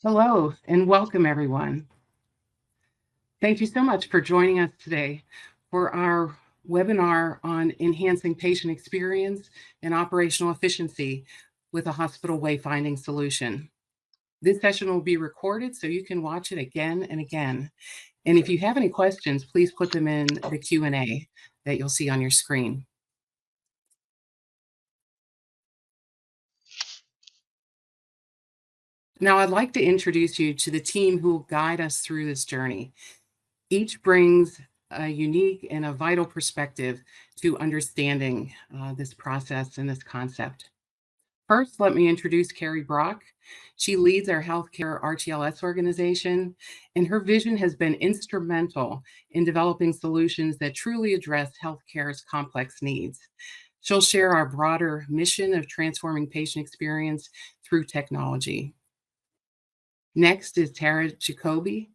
Hello and welcome, everyone. Thank you so much for joining us today for our webinar on enhancing patient experience and operational efficiency with a hospital wayfinding solution. This session will be recorded so you can watch it again and again. And if you have any questions, please put them in the Q&A that you'll see on your screen. Now, I'd like to introduce you to the team who will guide us through this journey. Each brings a unique and a vital perspective to understanding this process and this concept. First, let me introduce Carrie Brock. She leads our healthcare RTLS organization, and her vision has been instrumental in developing solutions that truly address healthcare's complex needs. She'll share our broader mission of transforming patient experience through technology. Next is Tara Jacoby.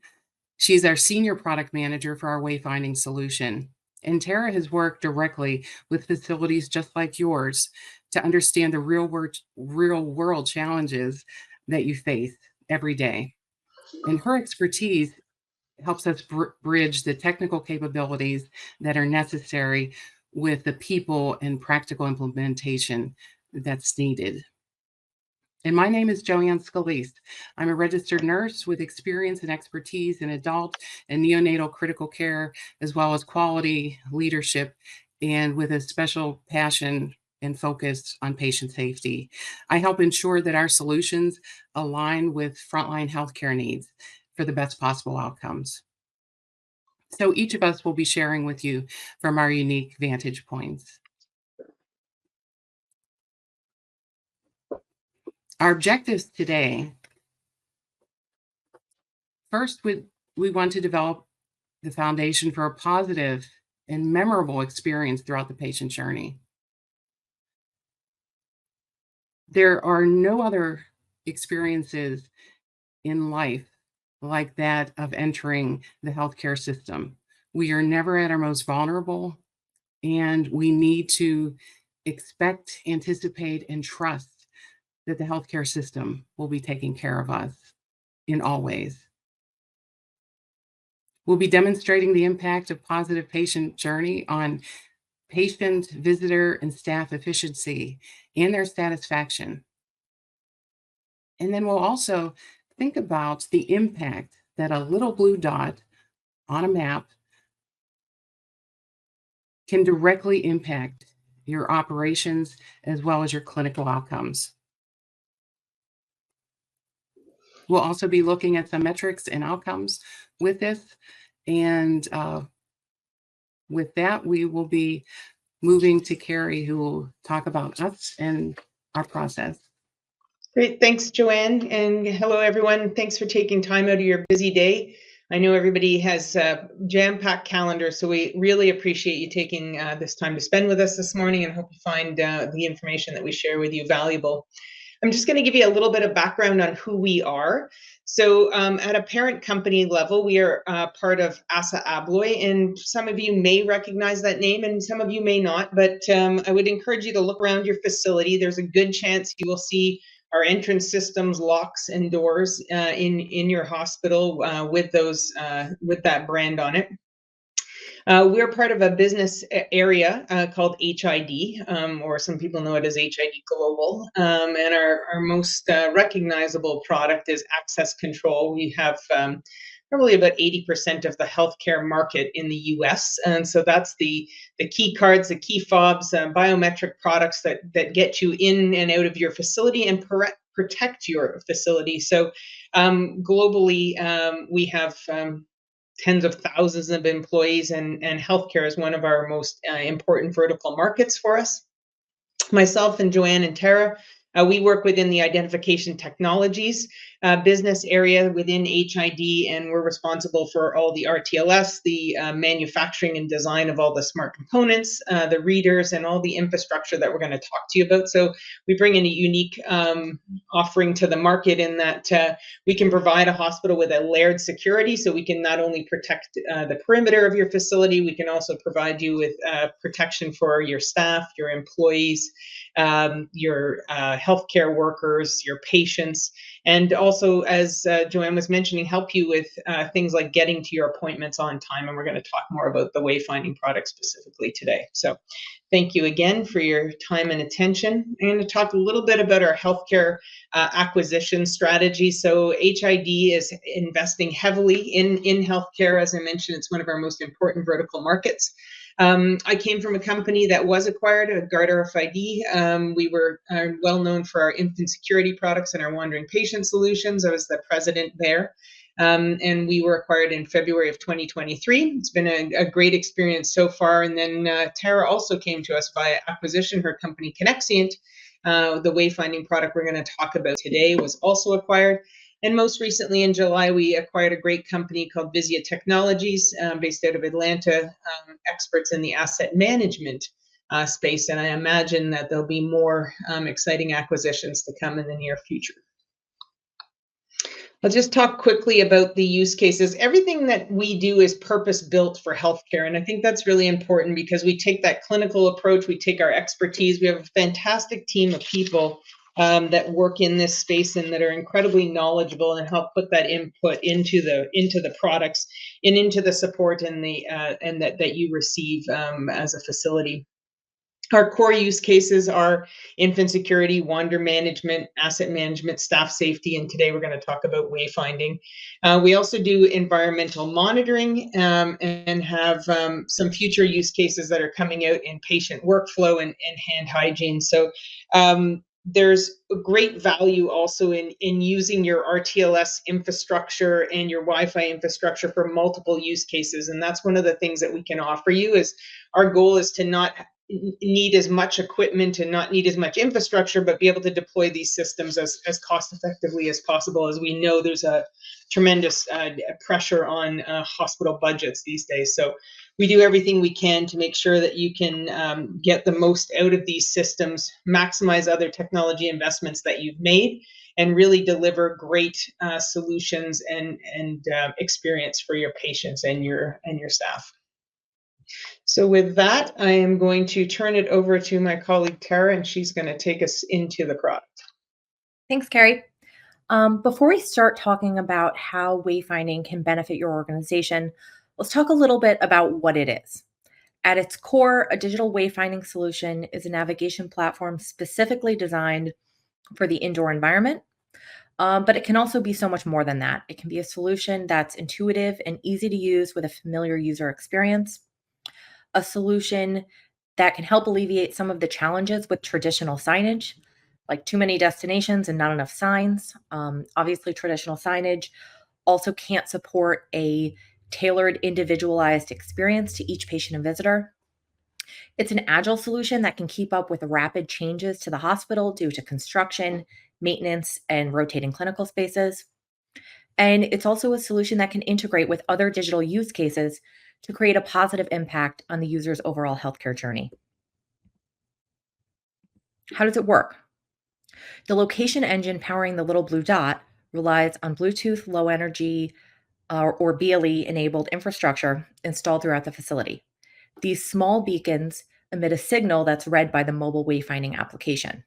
She's our senior product manager for our wayfinding solution. And Tara has worked directly with facilities just like yours to understand the real world challenges that you face every day. And her expertise helps us bridge the technical capabilities that are necessary with the people and practical implementation that's needed. And my name is Joanne Scalise. I'm a registered nurse with experience and expertise in adult and neonatal critical care, as well as quality leadership, and with a special passion and focus on patient safety. I help ensure that our solutions align with frontline healthcare needs for the best possible outcomes. So each of us will be sharing with you from our unique vantage points. Our objectives today: first, we want to develop the foundation for a positive and memorable experience throughout the patient journey. There are no other experiences in life like that of entering the healthcare system. We are never at our most vulnerable, and we need to expect, anticipate, and trust that the healthcare system will be taking care of us in all ways. We'll be demonstrating the impact of positive patient journey on patient, visitor, and staff efficiency and their satisfaction. And then we'll also think about the impact that a little blue dot on a map can directly impact your operations as well as your clinical outcomes. We'll also be looking at some metrics and outcomes with this. And with that, we will be moving to Carrie, who will talk about us and our process. Great. Thanks, Joanne. And hello, everyone. Thanks for taking time out of your busy day. I know everybody has a jam-packed calendar, so we really appreciate you taking this time to spend with us this morning, and hope you find the information that we share with you valuable. I'm just going to give you a little bit of background on who we are. So at a parent company level, we are part of ASSA ABLOY, and some of you may recognize that name and some of you may not, but I would encourage you to look around your facility. There's a good chance you will see our entrance systems, locks, and doors in your hospital with that brand on it. We're part of a business area called HID, or some people know it as HID Global. And our most recognizable product is access control. We have probably about 80% of the healthcare market in the US. And so that's the key cards, the key fobs, biometric products that get you in and out of your facility and protect your facility. So globally, we have tens of thousands of employees, and healthcare is one of our most important vertical markets for us. Myself and Joanne and Tara, we work within the identification technologies business area within HID, and we're responsible for all the RTLS, the manufacturing and design of all the smart components, the readers, and all the infrastructure that we're going to talk to you about. So we bring in a unique offering to the market in that we can provide a hospital with a layered security, so we can not only protect the perimeter of your facility, we can also provide you with protection for your staff, your employees, your healthcare workers, your patients, And also, as Joanne was mentioning, help you with things like getting to your appointments on time. And we're going to talk more about the Wayfinding product specifically today. So thank you again for your time and attention. I'm going to talk a little bit about our healthcare acquisition strategy. So HID is investing heavily in healthcare. As I mentioned, it's one of our most important vertical markets. I came from a company that was acquired, Garda RFID. We were well known for our infant security products and our wandering patient solutions. I was the president there. And we were acquired in February of 2023. It's been a great experience so far. And then Tara also came to us via acquisition. Her company, Connexient, the Wayfinding product we're going to talk about today, was also acquired. And most recently in July, we acquired a great company called Visia Technologies, based out of Atlanta, experts in the asset management space. And I imagine that there'll be more exciting acquisitions to come in the near future. I'll just talk quickly about the use cases. Everything that we do is purpose-built for healthcare, and I think that's really important because we take that clinical approach, we take our expertise. We have a fantastic team of people that work in this space and that are incredibly knowledgeable and help put that input into the products and into the support and that you receive as a facility. Our core use cases are infant security, wander management, asset management, staff safety, and today we're going to talk about wayfinding. We also do environmental monitoring and have some future use cases that are coming out in patient workflow and hand hygiene. So there's great value also in using your RTLS infrastructure and your Wi-Fi infrastructure for multiple use cases. And that's one of the things that we can offer you. Is our goal is to not need as much equipment and not need as much infrastructure, but be able to deploy these systems as cost effectively as possible. As we know, there's a tremendous pressure on hospital budgets these days. So we do everything we can to make sure that you can get the most out of these systems, maximize other technology investments that you've made, and really deliver great solutions and experience for your patients and your staff. So with that, I am going to turn it over to my colleague Tara, and she's going to take us into the product. Thanks, Carrie. Before we start talking about how wayfinding can benefit your organization, let's talk a little bit about what it is. At its core, a digital wayfinding solution is a navigation platform specifically designed for the indoor environment, but it can also be so much more than that. It can be a solution that's intuitive and easy to use with a familiar user experience, a solution that can help alleviate some of the challenges with traditional signage, like too many destinations and not enough signs. Obviously, traditional signage also can't support a tailored, individualized experience to each patient and visitor. It's an agile solution that can keep up with rapid changes to the hospital due to construction, maintenance, and rotating clinical spaces. And it's also a solution that can integrate with other digital use cases to create a positive impact on the user's overall healthcare journey. How does it work? The location engine powering the little blue dot relies on Bluetooth Low Energy or BLE enabled infrastructure installed throughout the facility. These small beacons emit a signal that's read by the mobile wayfinding application.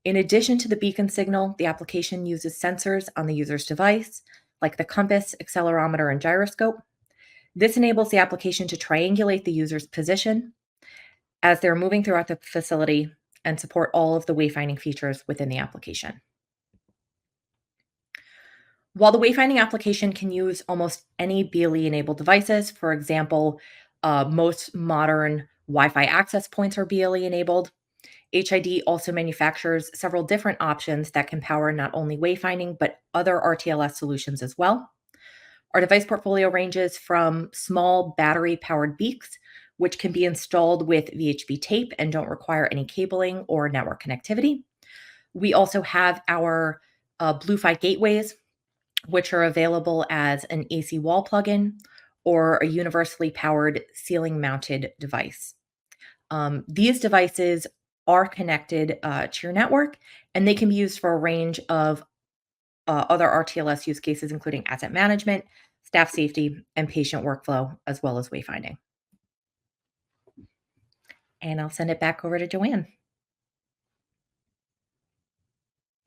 In addition to the beacon signal, the application uses sensors on the user's device, like the compass, accelerometer, and gyroscope. This enables the application to triangulate the user's position as they're moving throughout the facility and support all of the wayfinding features within the application. While the wayfinding application can use almost any BLE-enabled devices, for example, most modern Wi-Fi access points are BLE-enabled, HID also manufactures several different options that can power not only wayfinding, but other RTLS solutions as well. Our device portfolio ranges from small battery-powered beaks, which can be installed with VHB tape and don't require any cabling or network connectivity. We also have our Bluefi gateways, which are available as an AC wall plugin or a universally powered ceiling-mounted device. These devices are connected to your network, and they can be used for a range of other RTLS use cases, including asset management, staff safety, and patient workflow, as well as wayfinding. And I'll send it back over to Joanne.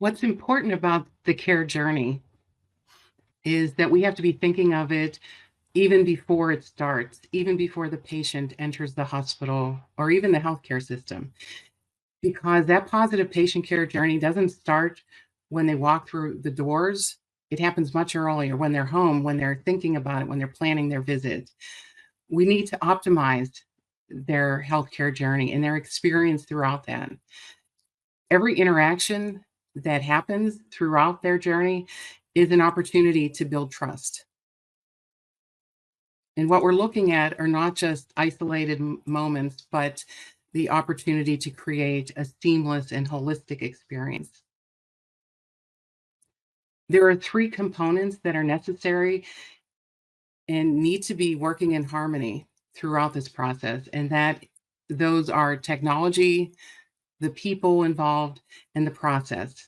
What's important about the care journey is that we have to be thinking of it even before it starts, even before the patient enters the hospital or even the healthcare system, because that positive patient care journey doesn't start when they walk through the doors. It happens much earlier when they're home, when they're thinking about it, when they're planning their visit. We need to optimize their healthcare journey and their experience throughout that. Every interaction that happens throughout their journey is an opportunity to build trust. And what we're looking at are not just isolated moments, but the opportunity to create a seamless and holistic experience. There are three components that are necessary and need to be working in harmony throughout this process, and that those are technology, the people involved, and the process.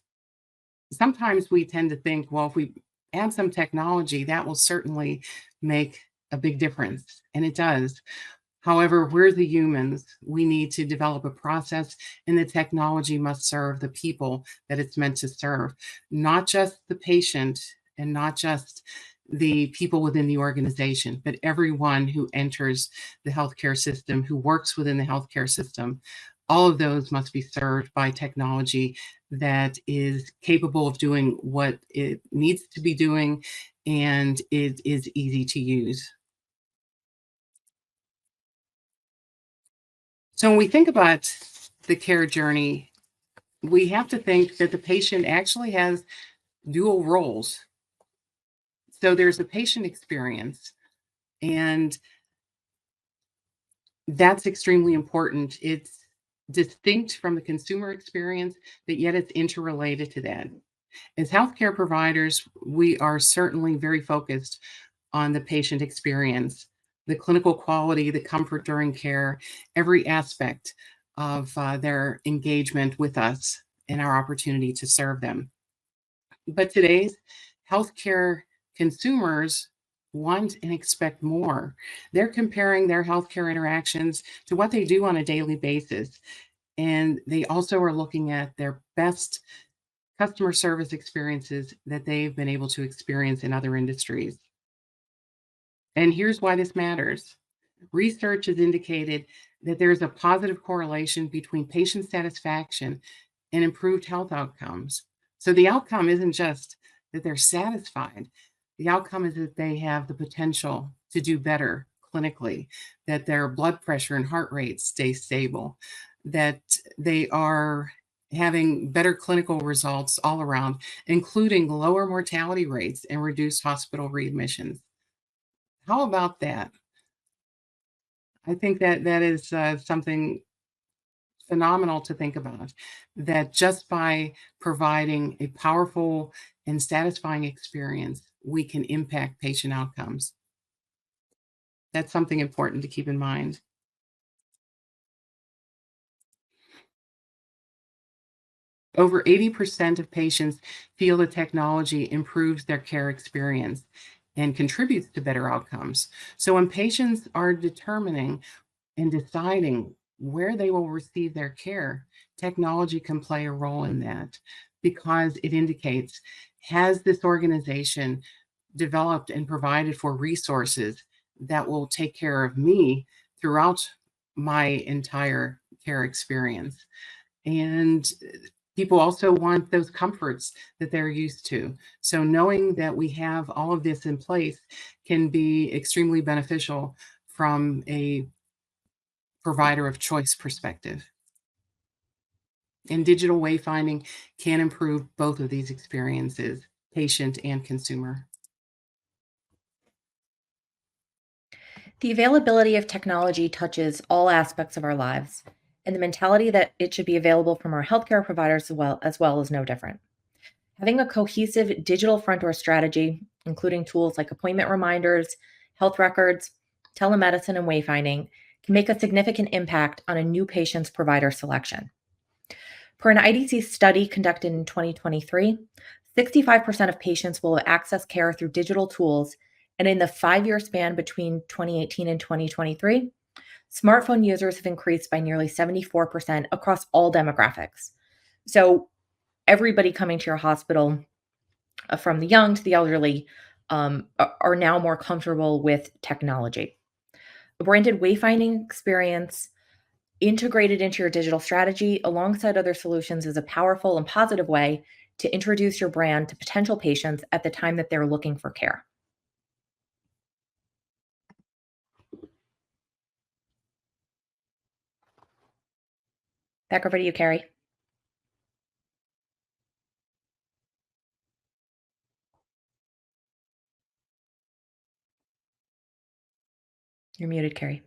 Sometimes we tend to think, well, if we add some technology, that will certainly make a big difference, and it does. However, we're the humans. We need to develop a process, and the technology must serve the people that it's meant to serve, not just the patient and not just the people within the organization, but everyone who enters the healthcare system, who works within the healthcare system. All of those must be served by technology that is capable of doing what it needs to be doing, and it is easy to use. So when we think about the care journey, we have to think that the patient actually has dual roles. So there's a patient experience, and that's extremely important. It's distinct from the consumer experience, but yet it's interrelated to that. As healthcare providers, we are certainly very focused on the patient experience, the clinical quality, the comfort during care, every aspect of their engagement with us and our opportunity to serve them. But today's healthcare consumers want and expect more. They're comparing their healthcare interactions to what they do on a daily basis. And they also are looking at their best customer service experiences that they've been able to experience in other industries. And here's why this matters. Research has indicated that there is a positive correlation between patient satisfaction and improved health outcomes. So the outcome isn't just that they're satisfied, the outcome is that they have the potential to do better clinically, that their blood pressure and heart rate stay stable, that they are having better clinical results all around, including lower mortality rates and reduced hospital readmissions. How about that? I think that that is something phenomenal to think about. That just by providing a powerful and satisfying experience, we can impact patient outcomes. That's something important to keep in mind. Over 80% of patients feel the technology improves their care experience and contributes to better outcomes. So when patients are determining and deciding where they will receive their care, technology can play a role in that because it indicates, has this organization developed and provided for resources that will take care of me throughout my entire care experience? And people also want those comforts that they're used to. So knowing that we have all of this in place can be extremely beneficial from a provider of choice perspective. And digital wayfinding can improve both of these experiences, patient and consumer. The availability of technology touches all aspects of our lives, and the mentality that it should be available from our healthcare providers as well is no different. Having a cohesive digital front door strategy, including tools like appointment reminders, health records, telemedicine, and wayfinding, can make a significant impact on a new patient's provider selection. Per an IDC study conducted in 2023, 65% of patients will access care through digital tools, and in the 5-year span between 2018 and 2023, smartphone users have increased by nearly 74% across all demographics. So everybody coming to your hospital, from the young to the elderly, are now more comfortable with technology. A branded wayfinding experience integrated into your digital strategy alongside other solutions is a powerful and positive way to introduce your brand to potential patients at the time that they're looking for care. Back over to you, Carrie. You're muted, Carrie.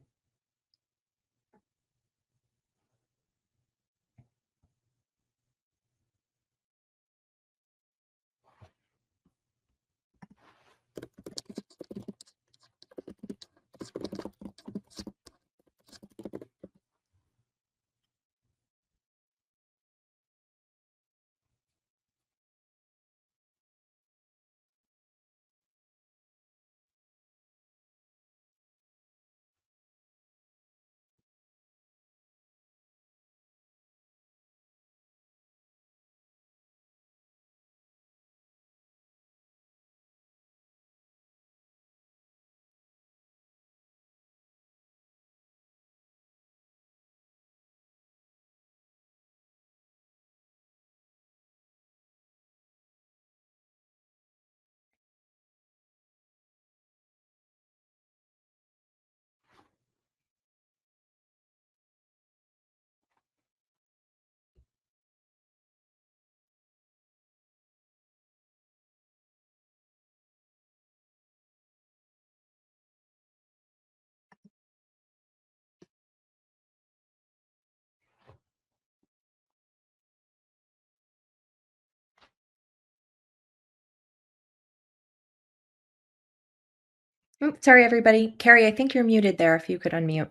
Sorry, everybody. Carrie, I think you're muted there. If you could unmute.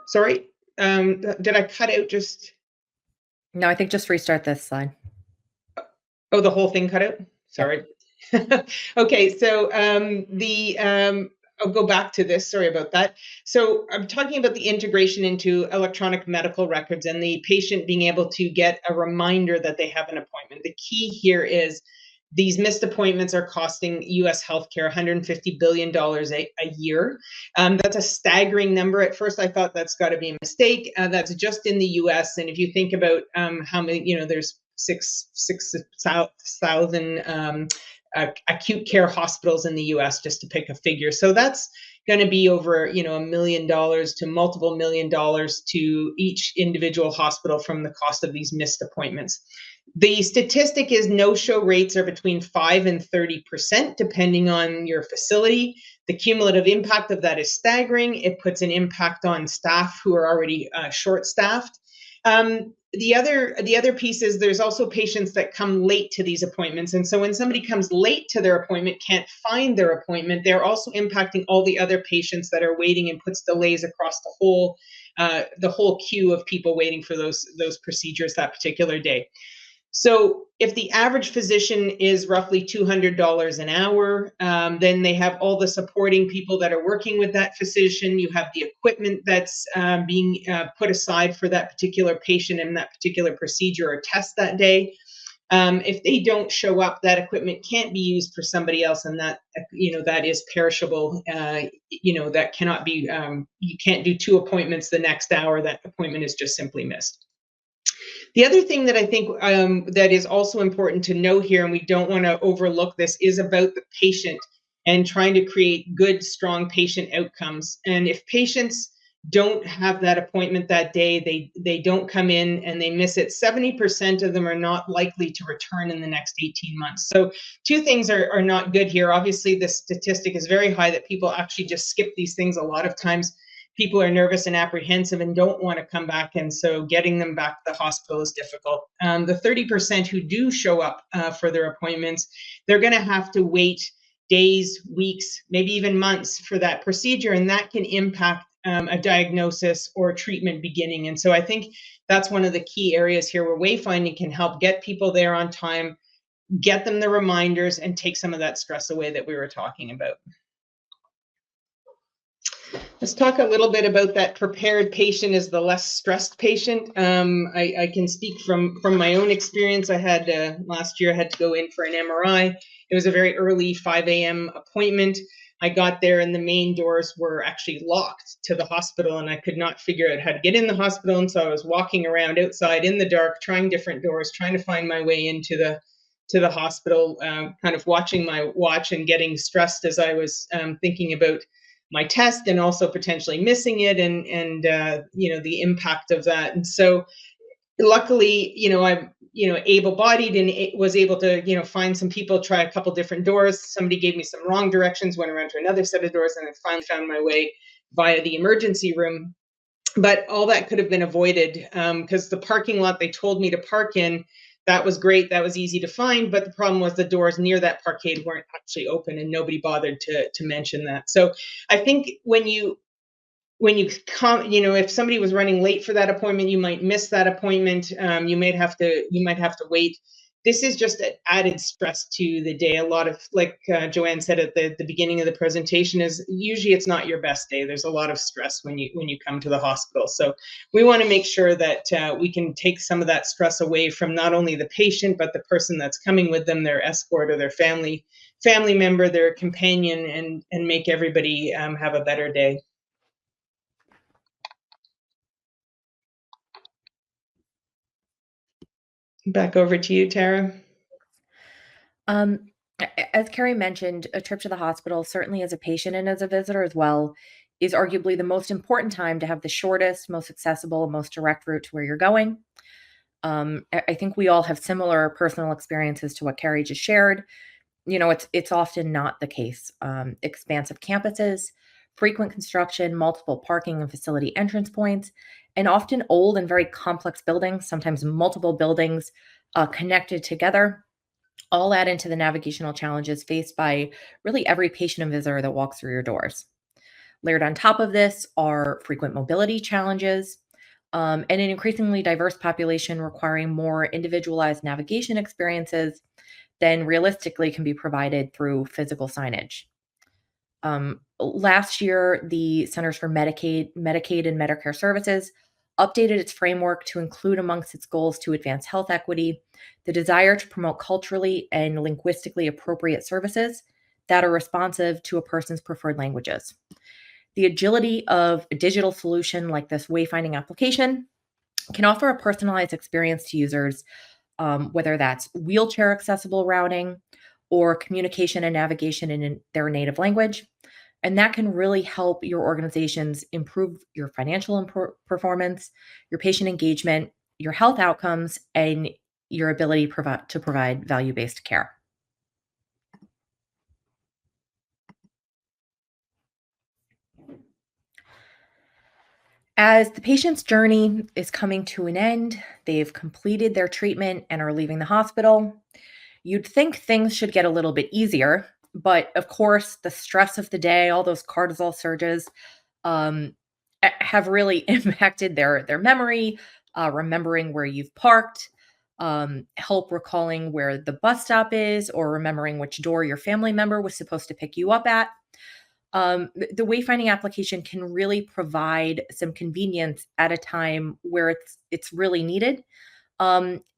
Sorry, did I cut out just? No, I think just restart this slide. Oh, the whole thing cut out? Sorry. Okay, so I'll go back to this. Sorry about that. So I'm talking about the integration into electronic medical records and the patient being able to get a reminder that they have an appointment. The key here is these missed appointments are costing US healthcare $150 billion a year. That's a staggering number. At first, I thought that's got to be a mistake. That's just in the US. And if you think about how many, there's 6,000 acute care hospitals in the US, just to pick a figure. So that's going to be over, $1 million to multiple $1 million to each individual hospital from the cost of these missed appointments. The statistic is no-show rates are between 5 and 30%, depending on your facility. The cumulative impact of that is staggering. It puts an impact on staff who are already short-staffed. The other piece is there's also patients that come late to these appointments. And so when somebody comes late to their appointment, can't find their appointment, they're also impacting all the other patients that are waiting and puts delays across the whole queue of people waiting for those procedures that particular day. So if the average physician is roughly $200 an hour, then they have all the supporting people that are working with that physician. You have the equipment that's being put aside for that particular patient and that particular procedure or test that day. If they don't show up, that equipment can't be used for somebody else, and that that is perishable. That cannot be. You can't do 2 appointments the next hour. That appointment is just simply missed. The other thing that I think that is also important to know here, and we don't want to overlook this, is about the patient and trying to create good, strong patient outcomes. And if patients don't have that appointment that day, they don't come in and they miss it, 70% of them are not likely to return in the next 18 months. So 2 things are not good here. Obviously, the statistic is very high that people actually just skip these things. A lot of times people are nervous and apprehensive and don't want to come back, and so getting them back to the hospital is difficult. The 30% who do show up for their appointments, they're going to have to wait days, weeks, maybe even months for that procedure, and that can impact a diagnosis or treatment beginning. And so I think that's one of the key areas here where Wayfinding can help get people there on time, get them the reminders, and take some of that stress away that we were talking about. Let's talk a little bit about that prepared patient is the less stressed patient. I can speak from my own experience. I had last year I had to go in for an MRI. It was a very early 5 a.m. appointment. I got there and the main doors were actually locked to the hospital, and I could not figure out how to get in the hospital. And so I was walking around outside in the dark, trying different doors, trying to find my way into the hospital, kind of watching my watch and getting stressed as I was thinking about my test and also potentially missing it, and the impact of that. And so luckily, I'm able-bodied and was able to find some people, try a couple different doors. Somebody gave me some wrong directions, went around to another set of doors, and I finally found my way via the emergency room. But all that could have been avoided, because the parking lot they told me to park in, that was great, that was easy to find, but the problem was the doors near that parkade weren't actually open, and nobody bothered to mention that. So I think when you come, if somebody was running late for that appointment, you might miss that appointment. You might have to wait. This is just an added stress to the day. A lot of, like Joanne said at the beginning of the presentation, is usually it's not your best day. There's a lot of stress when you come to the hospital. So we want to make sure that we can take some of that stress away from not only the patient, but the person that's coming with them, their escort or their family member, their companion, and make everybody have a better day. Back over to you, Tara. As Carrie mentioned, a trip to the hospital, certainly as a patient and as a visitor as well, is arguably the most important time to have the shortest, most accessible, most direct route to where you're going. I think we all have similar personal experiences to what Carrie just shared. It's often not the case. Expansive campuses, frequent construction, multiple parking and facility entrance points, and often old and very complex buildings, sometimes multiple buildings connected together, all add into the navigational challenges faced by really every patient and visitor that walks through your doors. Layered on top of this are frequent mobility challenges, and an increasingly diverse population requiring more individualized navigation experiences than realistically can be provided through physical signage. Last year, the Centers for Medicaid and Medicare Services updated its framework to include amongst its goals to advance health equity, the desire to promote culturally and linguistically appropriate services that are responsive to a person's preferred languages. The agility of a digital solution like this wayfinding application can offer a personalized experience to users, whether that's wheelchair accessible routing or communication and navigation in their native language. And that can really help your organizations improve your financial performance, your patient engagement, your health outcomes, and your ability to provide value-based care. As the patient's journey is coming to an end, they've completed their treatment and are leaving the hospital, you'd think things should get a little bit easier, but of course, the stress of the day, all those cortisol surges, um, have really impacted their memory, remembering where you've parked, help recalling where the bus stop is, or remembering which door your family member was supposed to pick you up at. The wayfinding application can really provide some convenience at a time where it's really needed,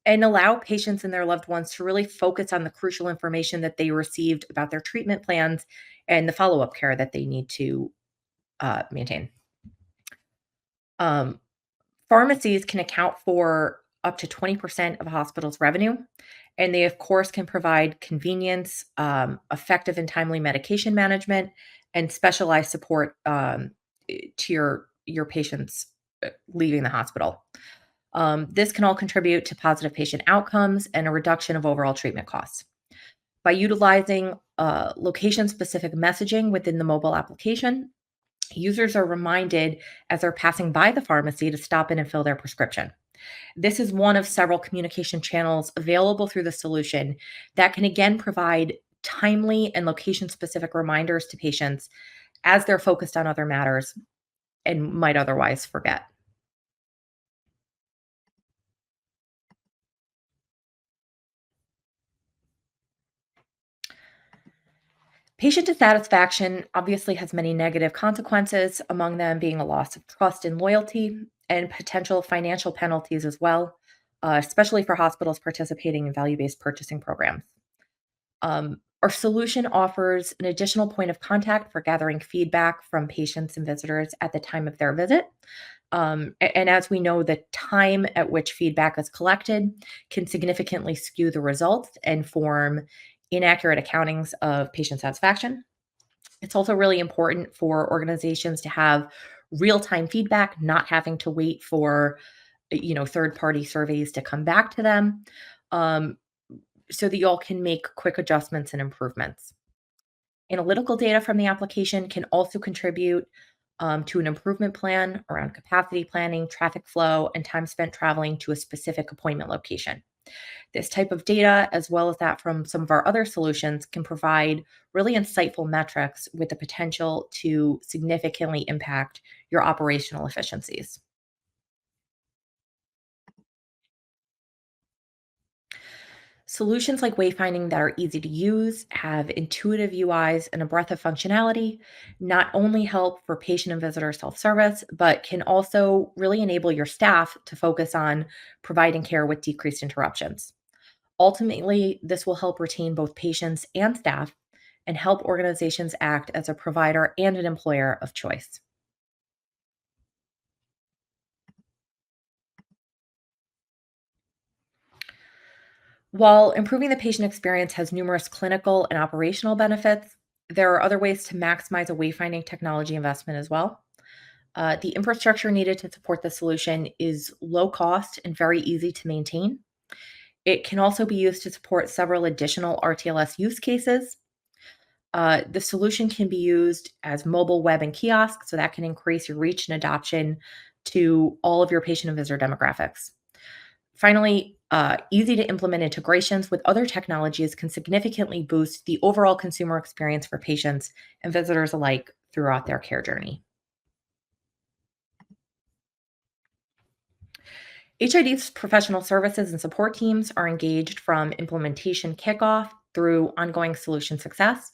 and allow patients and their loved ones to really focus on the crucial information that they received about their treatment plans and the follow-up care that they need to maintain. Um, Pharmacies can account for up to 20% of a hospital's revenue, and they, of course, can provide convenience, effective and timely medication management, and specialized support to your patients leaving the hospital. This can all contribute to positive patient outcomes and a reduction of overall treatment costs. By utilizing location-specific messaging within the mobile application, users are reminded as they're passing by the pharmacy to stop in and fill their prescription. This is one of several communication channels available through the solution that can again provide timely and location-specific reminders to patients as they're focused on other matters and might otherwise forget. Patient dissatisfaction obviously has many negative consequences, among them being a loss of trust and loyalty and potential financial penalties as well, especially for hospitals participating in value based purchasing programs. Our solution offers an additional point of contact for gathering feedback from patients and visitors at the time of their visit. And as we know, the time at which feedback is collected can significantly skew the results and form inaccurate accountings of patient satisfaction. It's also really important for organizations to have real-time feedback, not having to wait for third-party surveys to come back to them, um, so that y'all can make quick adjustments and improvements. Analytical data from the application can also contribute to an improvement plan around capacity planning, traffic flow, and time spent traveling to a specific appointment location. This type of data, as well as that from some of our other solutions, can provide really insightful metrics with the potential to significantly impact your operational efficiencies. Solutions like Wayfinding that are easy to use, have intuitive UIs, and a breadth of functionality not only help for patient and visitor self service, but can also really enable your staff to focus on providing care with decreased interruptions. Ultimately, this will help retain both patients and staff and help organizations act as a provider and an employer of choice. While improving the patient experience has numerous clinical and operational benefits, there are other ways to maximize a wayfinding technology investment as well. The infrastructure needed to support the solution is low cost and very easy to maintain. It can also be used to support several additional RTLS use cases. The solution can be used as mobile, web, and kiosk, so that can increase your reach and adoption to all of your patient and visitor demographics. Finally, easy to implement integrations with other technologies can significantly boost the overall consumer experience for patients and visitors alike throughout their care journey. HID's professional services and support teams are engaged from implementation kickoff through ongoing solution success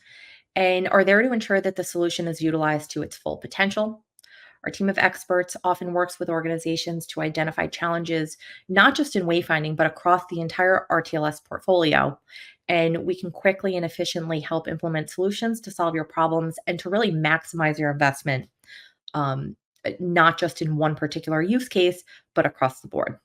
and are there to ensure that the solution is utilized to its full potential. Our team of experts often works with organizations to identify challenges, not just in wayfinding, but across the entire RTLS portfolio. And we can quickly and efficiently help implement solutions to solve your problems and to really maximize your investment, not just in one particular use case, but across the board.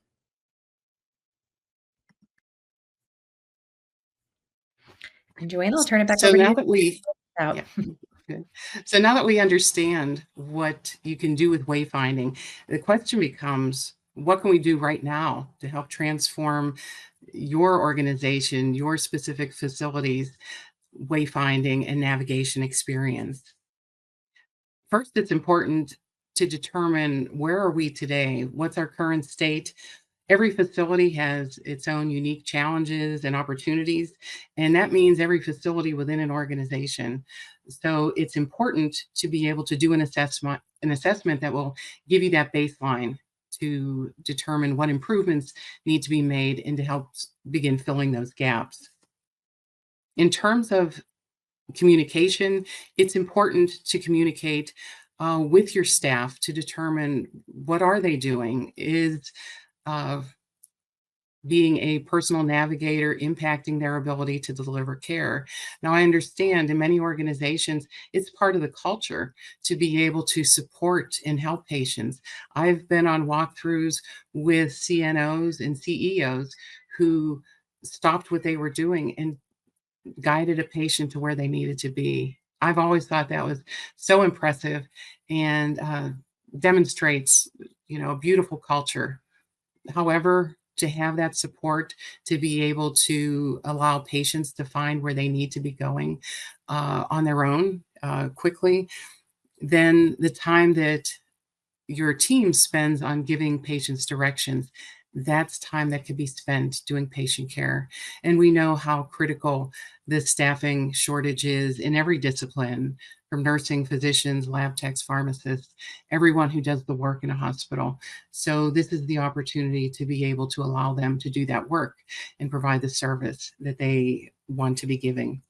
And Joanna, I'll turn it back So over to now you. that we, Out. yeah, good. So now that we understand what you can do with wayfinding, the question becomes, what can we do right now to help transform your organization, your specific facilities, wayfinding and navigation experience? First, it's important to determine, where are we today? What's our current state? Every facility has its own unique challenges and opportunities, and that means every facility within an organization. So it's important to be able to do an assessment that will give you that baseline to determine what improvements need to be made and to help begin filling those gaps. In terms of communication, it's important to communicate with your staff to determine, what are they doing? Is uh, being a personal navigator impacting their ability to deliver care? Now, I understand in many organizations, it's part of the culture to be able to support and help patients. I've been on walkthroughs with CNOs and CEOs who stopped what they were doing and guided a patient to where they needed to be. I've always thought that was so impressive and demonstrates, a beautiful culture. However, to have that support, to be able to allow patients to find where they need to be going on their own quickly, then the time that your team spends on giving patients directions, that's time that could be spent doing patient care. And we know how critical the staffing shortage is in every discipline, from nursing, physicians, lab techs, pharmacists, everyone who does the work in a hospital. So this is the opportunity to be able to allow them to do that work and provide the service that they want to be giving.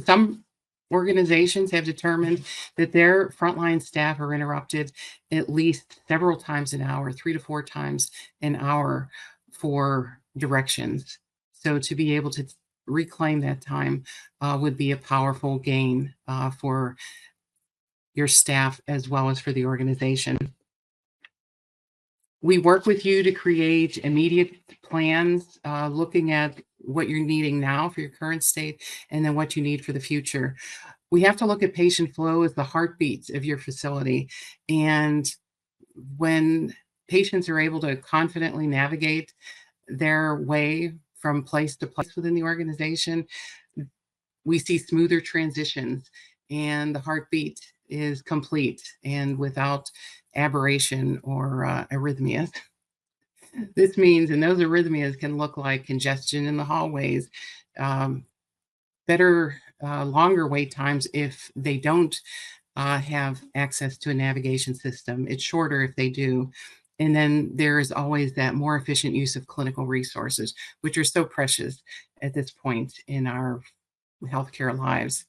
Some Organizations have determined that their frontline staff are interrupted at least several times an hour, 3 to 4 times an hour for directions. So to be able to reclaim that time would be a powerful gain for your staff as well as for the organization. We work with you to create immediate plans, looking at what you're needing now for your current state and then what you need for the future. We have to look at patient flow as the heartbeats of your facility. And when patients are able to confidently navigate their way from place to place within the organization, we see smoother transitions and the heartbeat is complete and without aberration or arrhythmias. This means, and those arrhythmias can look like congestion in the hallways, um, better, longer wait times if they don't have access to a navigation system. It's shorter if they do. And then there is always that more efficient use of clinical resources, which are so precious at this point in our healthcare lives.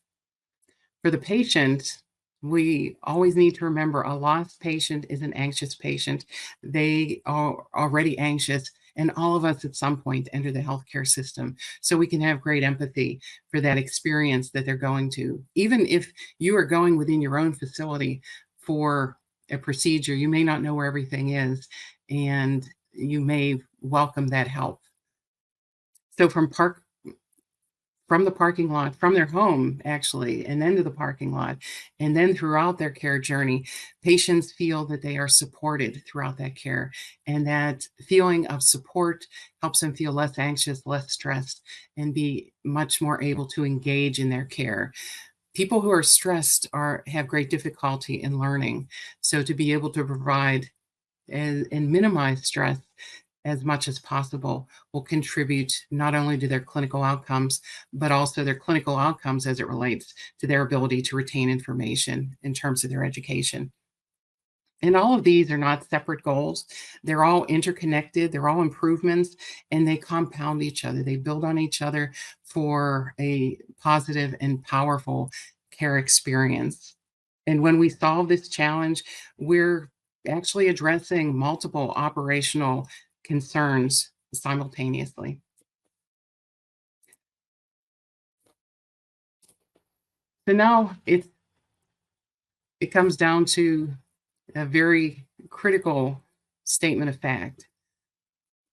For the patient, we always need to remember a lost patient is an anxious patient. They are already anxious, and all of us at some point enter the healthcare system. So we can have great empathy for that experience that they're going to. Even if you are going within your own facility for a procedure, you may not know where everything is, and you may welcome that help. So from the parking lot, from their home, actually, and then to the parking lot, and then throughout their care journey, patients feel that they are supported throughout that care. And that feeling of support helps them feel less anxious, less stressed, and be much more able to engage in their care. People who are stressed have great difficulty in learning. So to be able to provide and minimize stress as much as possible will contribute not only to their clinical outcomes, but also their clinical outcomes as it relates to their ability to retain information in terms of their education. And all of these are not separate goals. They're all interconnected, they're all improvements, and they compound each other. They build on each other for a positive and powerful care experience. And when we solve this challenge, we're actually addressing multiple operational concerns simultaneously. So now it comes down to a very critical statement of fact.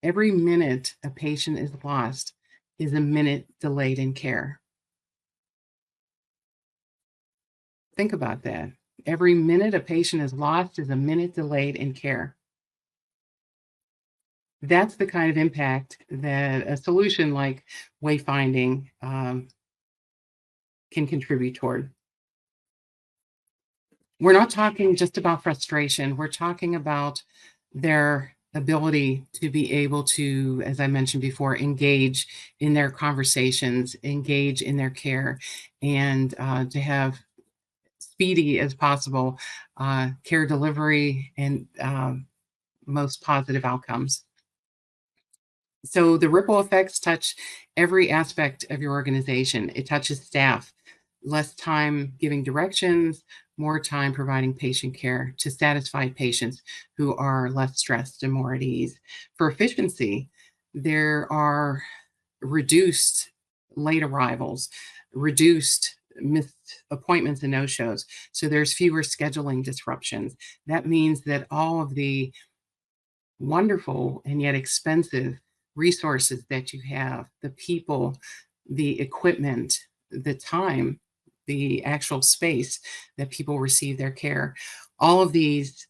Every minute a patient is lost is a minute delayed in care. Think about that. Every minute a patient is lost is a minute delayed in care. That's the kind of impact that a solution like wayfinding can contribute toward. We're not talking just about frustration. We're talking about their ability to be able to, as I mentioned before, engage in their conversations, engage in their care, and to have speedy as possible care delivery and most positive outcomes. So the ripple effects touch every aspect of your organization. It touches staff, less time giving directions, more time providing patient care to satisfied patients who are less stressed and more at ease. For efficiency, there are reduced late arrivals, reduced missed appointments and no-shows. So there's fewer scheduling disruptions. That means that all of the wonderful and yet expensive resources that you have, the people, the equipment, the time, the actual space that people receive their care, all of these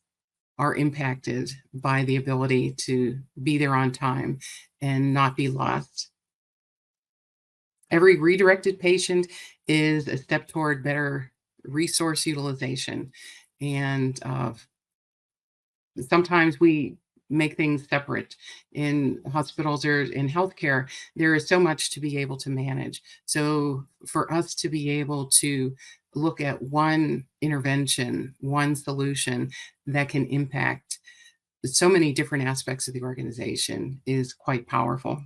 are impacted by the ability to be there on time and not be lost. Every redirected patient is a step toward better resource utilization. And sometimes we make things separate. In hospitals or in healthcare, there is so much to be able to manage. So for us to be able to look at one intervention, one solution that can impact so many different aspects of the organization is quite powerful.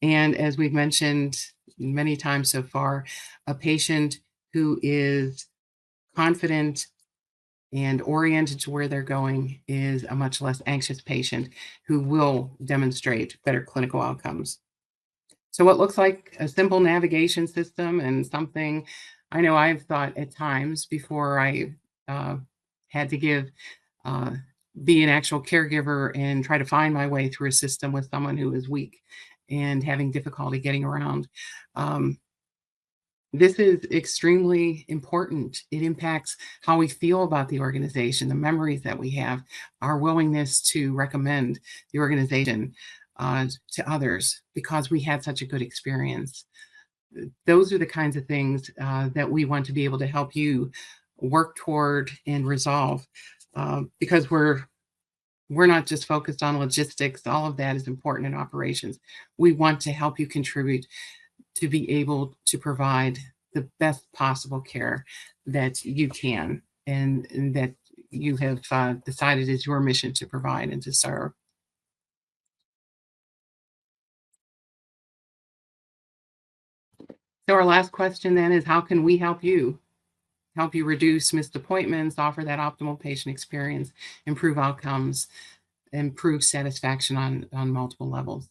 And as we've mentioned many times so far, a patient who is confident and oriented to where they're going is a much less anxious patient who will demonstrate better clinical outcomes. So what looks like a simple navigation system and something I know I've thought at times before I uh, had to uh, be an actual caregiver and try to find my way through a system with someone who is weak and having difficulty getting around. Um, this is extremely important. It impacts how we feel about the organization, the memories that we have, our willingness to recommend the organization to others because we had such a good experience. Those are the kinds of things that we want to be able to help you work toward and resolve because we're not just focused on logistics. All of that is important in operations. We want to help you contribute to be able to provide the best possible care that you can and that you have decided is your mission to provide and to serve. So our last question then is how can we help you reduce missed appointments, offer that optimal patient experience, improve outcomes, improve satisfaction on multiple levels?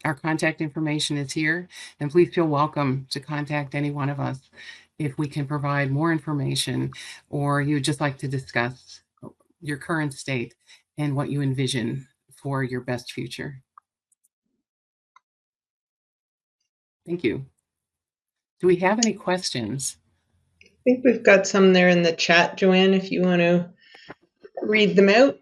Our contact information is here, and please feel welcome to contact any one of us if we can provide more information or you'd just like to discuss your current state and what you envision for your best future. Thank you. Do we have any questions? I think we've got some there in the chat, Joanne, if you want to read them out.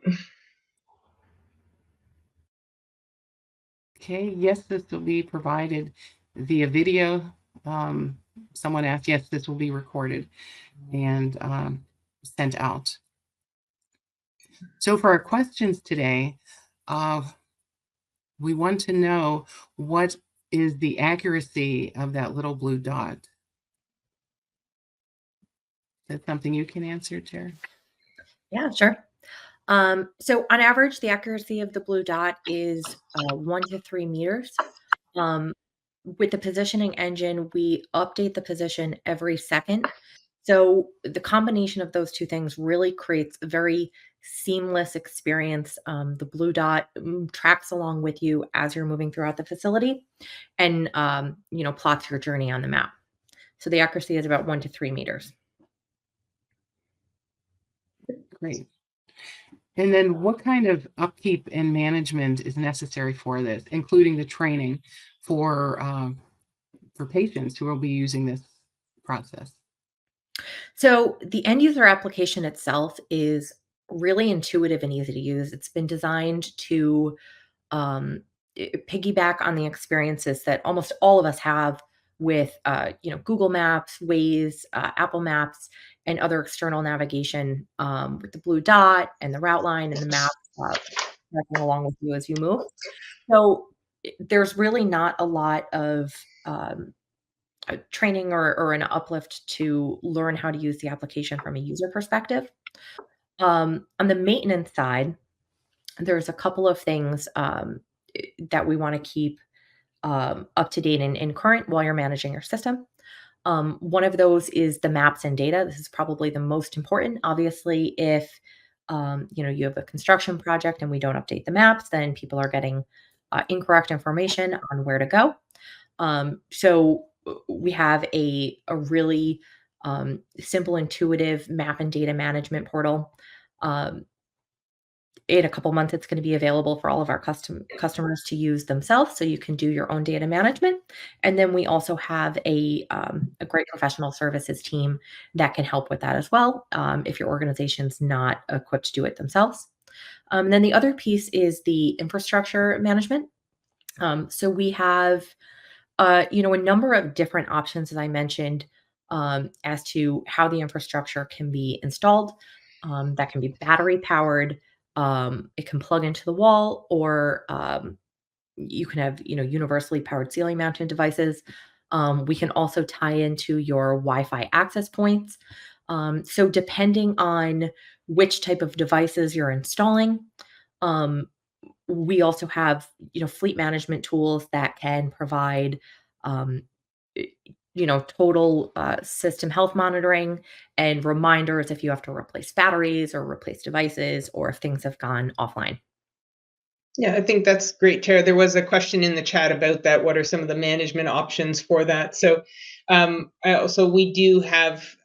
Okay, yes, this will be provided via video. Um, Someone asked, yes, this will be recorded and sent out. So for our questions today, uh, we want to know what is the accuracy of that little blue dot. Is that something you can answer, Tara? Yeah, sure. So on average, the accuracy of the blue dot is 1 to 3 meters. Um, with the positioning engine, we update the position every second. So the combination of those two things really creates a very seamless experience. The blue dot tracks along with you as you're moving throughout the facility, and plots your journey on the map. So the accuracy is about 1 to 3 meters. Great. And then what kind of upkeep and management is necessary for this, including the training for patients who will be using this process? So the end user application itself is really intuitive and easy to use. It's been designed to um, piggyback on the experiences that almost all of us have with, Google Maps, Waze, Apple Maps, and other external navigation with the blue dot and the route line and the map tracking along with you as you move. So there's really not a lot of training or an uplift to learn how to use the application from a user perspective. On the maintenance side, there's a couple of things that we want to keep up to date and current while you're managing your system. One of those is the maps and data. This is probably the most important. Obviously, if you have a construction project and we don't update the maps, then people are getting incorrect information on where to go. So we have a really simple, intuitive map and data management portal. Um, in a couple months, it's going to be available for all of our customers to use themselves, so you can do your own data management. And then we also have a great professional services team that can help with that as well, if your organization's not equipped to do it themselves. And then the other piece is the infrastructure management. So we have a number of different options, as I mentioned, as to how the infrastructure can be installed. That can be battery powered. It can plug into the wall, or you can have, universally powered ceiling mounted devices. We can also tie into your Wi-Fi access points. So depending on which type of devices you're installing, We also have, fleet management tools that can provide, um, total system health monitoring and reminders if you have to replace batteries or replace devices or if things have gone offline. Yeah, I think that's great, Tara. There was a question in the chat about that. What are some of the management options for that? So, we do have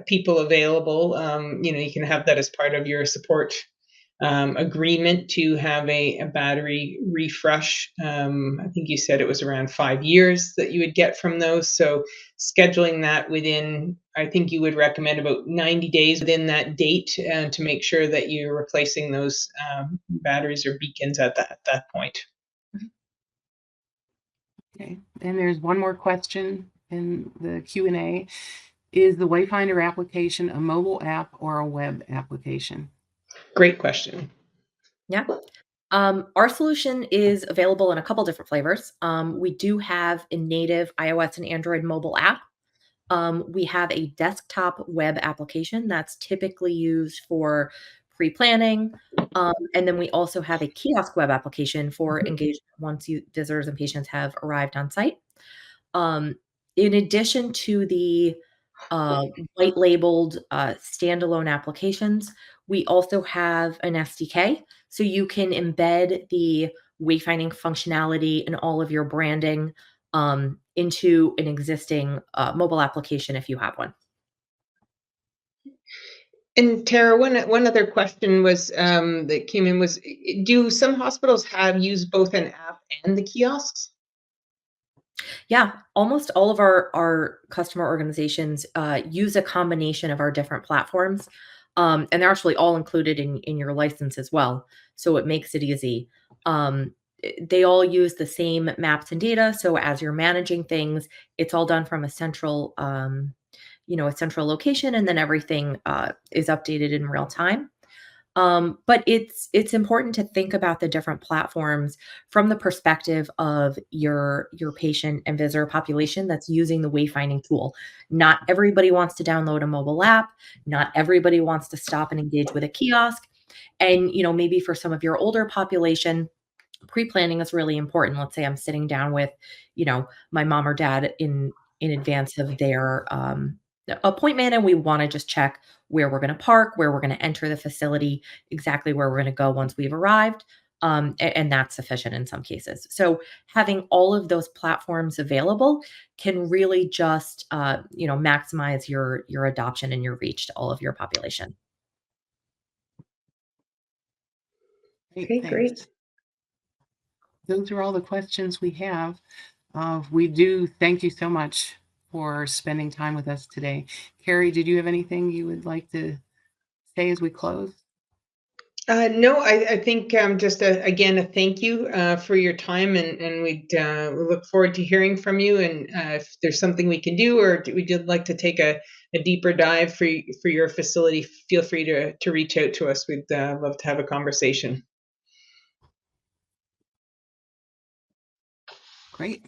people available. You can have that as part of your support agreement to have a battery refresh. I think you said it was around 5 years that you would get from those. So scheduling that within, I think you would recommend about 90 days within that date to make sure that you're replacing those batteries or beacons at that point. Okay, and there's one more question in the Q&A. Is the Wayfinder application a mobile app or a web application? Great question. Yeah. Our solution is available in a couple different flavors. We do have a native iOS and Android mobile app. We have a desktop web application that's typically used for pre-planning. And then we also have a kiosk web application for engagement once visitors and patients have arrived on site. Um, in addition to the white labeled standalone applications, we also have an SDK. So you can embed the wayfinding functionality and all of your branding into an existing mobile application if you have one. And Tara, one other question was that came in was, do some hospitals have used both an app and the kiosks? Yeah, almost all of our customer organizations use a combination of our different platforms, and they're actually all included in your license as well. So it makes it easy. They all use the same maps and data. So as you're managing things, it's all done from a central, a central location, and then everything is updated in real time. But it's important to think about the different platforms from the perspective of your patient and visitor population that's using the wayfinding tool. Not everybody wants to download a mobile app. Not everybody wants to stop and engage with a kiosk. And maybe for some of your older population, pre-planning is really important. Let's say I'm sitting down with, my mom or dad in advance of their appointment, and we want to just check where we're going to park, where we're going to enter the facility, exactly where we're going to go once we've arrived. And that's sufficient in some cases. So having all of those platforms available can really just, maximize your adoption and your reach to all of your population. Okay, great. Those are all the questions we have. We do thank you so much for spending time with us today. Carrie, did you have anything you would like to say as we close? No, I think just again a thank you for your time, and we look forward to hearing from you. And if there's something we can do, or we'd like to take a deeper dive for your facility, feel free to reach out to us. We'd love to have a conversation. Great.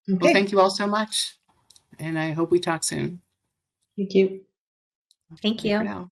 Okay. Well, thank you all so much, and I hope we talk soon. Thank you. Thank Bye you. for now.